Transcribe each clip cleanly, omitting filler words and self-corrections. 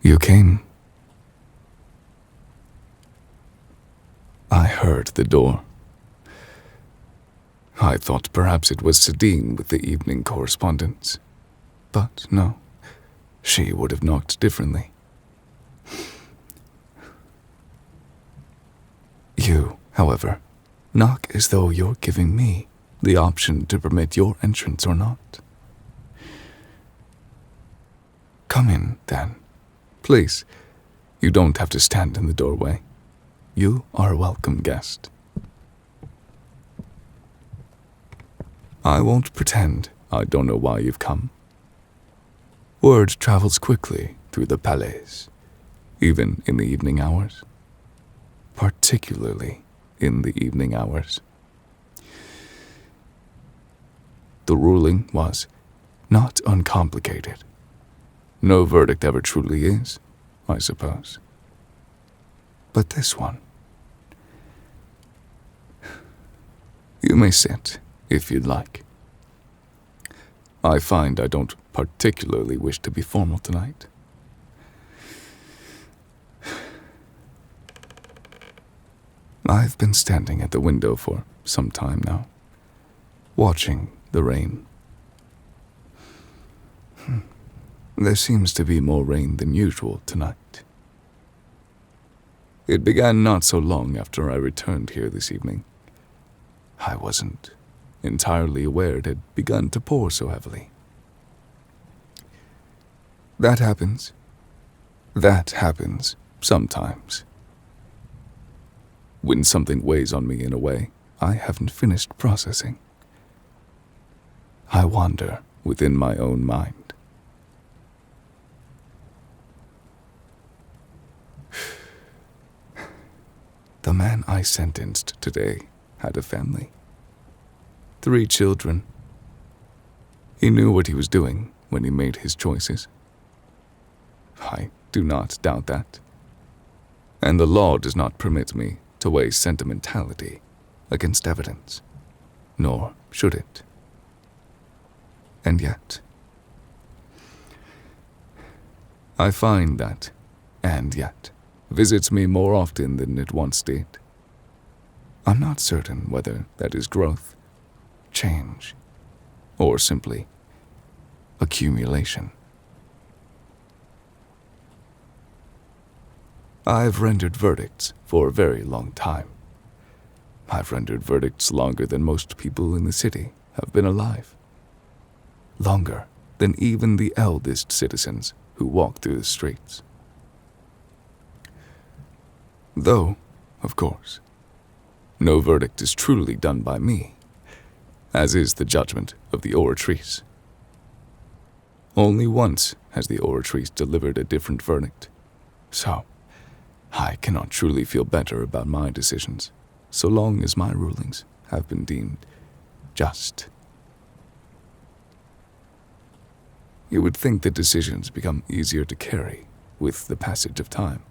You came. I heard the door. I thought perhaps it was Sadine with the evening correspondence. But no, she would have knocked differently. You, however, knock as though you're giving me the option to permit your entrance or not. Come in, then. Please, you don't have to stand in the doorway. You are a welcome guest. I won't pretend I don't know why you've come. Word travels quickly through the palais, even in the evening hours. Particularly in the evening hours. The ruling was not uncomplicated. No verdict ever truly is, I suppose. But this one. You may sit, if you'd like. I find I don't particularly wish to be formal tonight. I've been standing at the window for some time now, watching the rain. There seems to be more rain than usual tonight. It began not so long after I returned here this evening. I wasn't entirely aware it had begun to pour so heavily. That happens. That happens sometimes. When something weighs on me in a way I haven't finished processing. I wander within my own mind. The man I sentenced today had a family. 3 children. He knew what he was doing when he made his choices. I do not doubt that. And the law does not permit me to weigh sentimentality against evidence, nor should it. And yet, I find that, and yet, visits me more often than it once did. I'm not certain whether that is growth, change, or simply accumulation. I've rendered verdicts for a very long time. I've rendered verdicts longer than most people in the city have been alive. Longer than even the eldest citizens who walk through the streets. Though, of course, no verdict is truly done by me, as is the judgment of the oratrice. Only once has the oratrice delivered a different verdict, so I cannot truly feel better about my decisions, so long as my rulings have been deemed just. You would think that decisions become easier to carry with the passage of time.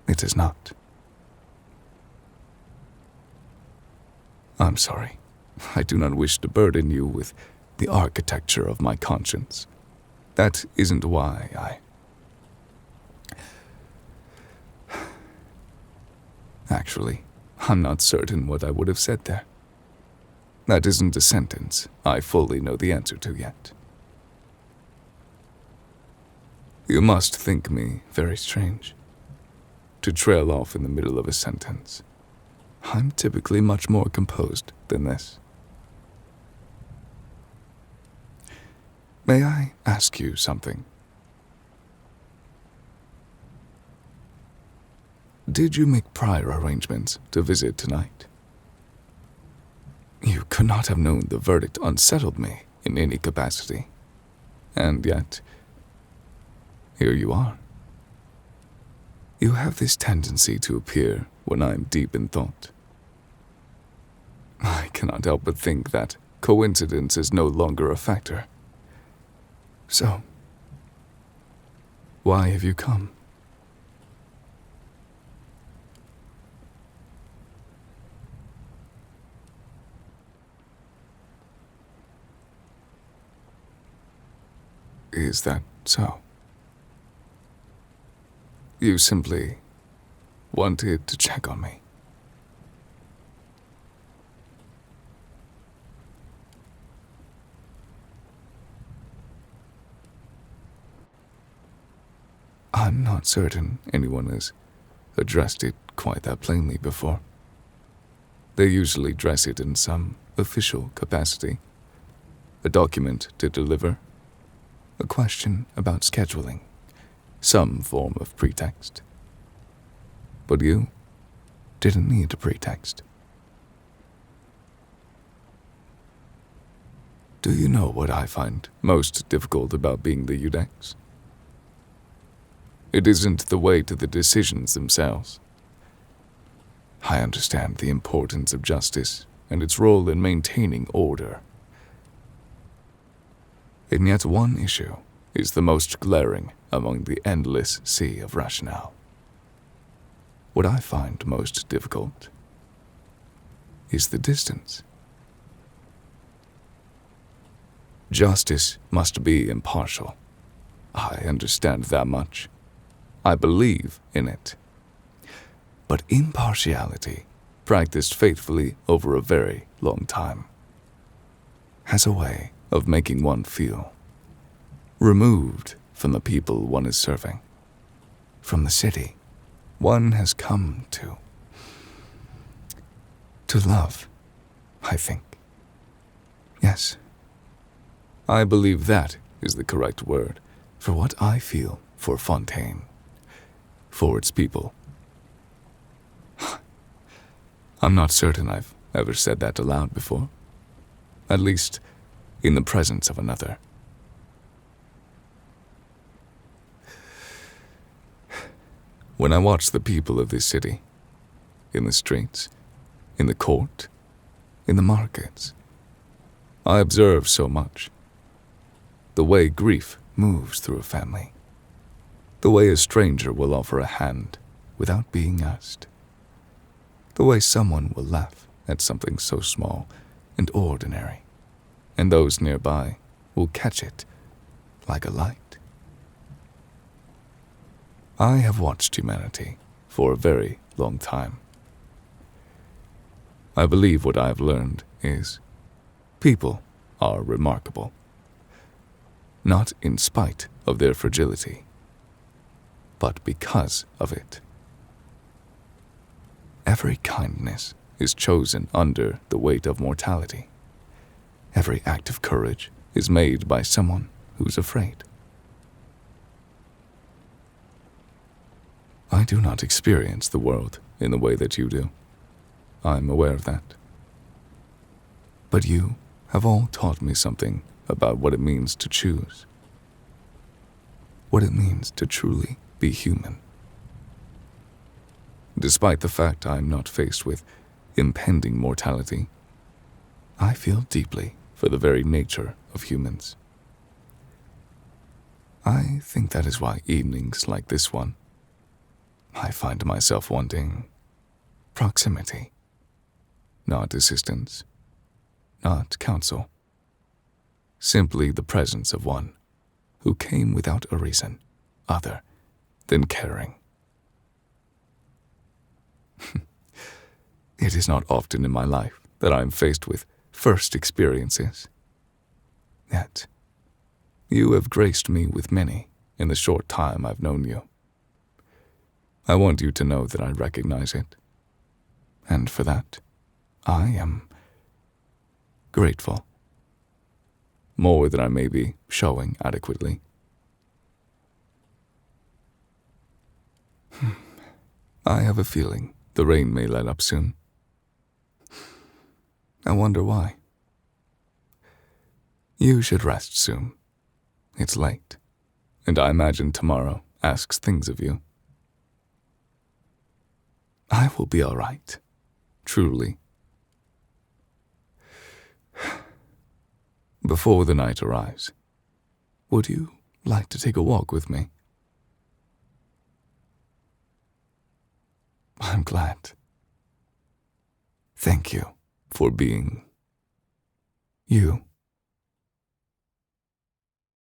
It is not. I'm sorry. I do not wish to burden you with the architecture of my conscience. That isn't why I... Actually, I'm not certain what I would have said there. That isn't a sentence I fully know the answer to yet. You must think me very strange to trail off in the middle of a sentence. I'm typically much more composed than this. May I ask you something? Did you make prior arrangements to visit tonight? You could not have known the verdict unsettled me in any capacity. And yet, here you are. You have this tendency to appear when I'm deep in thought. I cannot help but think that coincidence is no longer a factor. So, why have you come? Is that so? You simply wanted to check on me. I'm not certain anyone has addressed it quite that plainly before. They usually dress it in some official capacity. A document to deliver, a question about scheduling, some form of pretext. But you didn't need a pretext. Do you know what I find most difficult about being the Iudex? It isn't the way to the decisions themselves. I understand the importance of justice and its role in maintaining order. And yet one issue is the most glaring among the endless sea of rationale. What I find most difficult is the distance. Justice must be impartial. I understand that much. I believe in it. But impartiality, practiced faithfully over a very long time, has a way of making one feel removed from the people one is serving, from the city one has come to love, I think. Yes, I believe that is the correct word for what I feel for Fontaine, for its people. I'm not certain I've ever said that aloud before, at least in the presence of another. When I watch the people of this city, in the streets, in the court, in the markets, I observe so much. The way grief moves through a family, the way a stranger will offer a hand without being asked, the way someone will laugh at something so small and ordinary, and those nearby will catch it like a light. I have watched humanity for a very long time. I believe what I have learned is people are remarkable, not in spite of their fragility, but because of it. Every kindness is chosen under the weight of mortality. Every act of courage is made by someone who's afraid. I do not experience the world in the way that you do. I'm aware of that. But you have all taught me something about what it means to choose, what it means to truly be human. Despite the fact I am not faced with impending mortality, I feel deeply for the very nature of humans. I think that is why evenings like this one, I find myself wanting proximity, not assistance, not counsel, simply the presence of one who came without a reason other than caring. It is not often in my life that I am faced with first experiences. Yet, you have graced me with many in the short time I've known you. I want you to know that I recognize it, and for that, I am grateful, more than I may be showing adequately. I have a feeling the rain may let up soon. I wonder why. You should rest soon. It's late, and I imagine tomorrow asks things of you. I will be all right, truly. Before the night arrives, would you like to take a walk with me? I'm glad. Thank you for being you.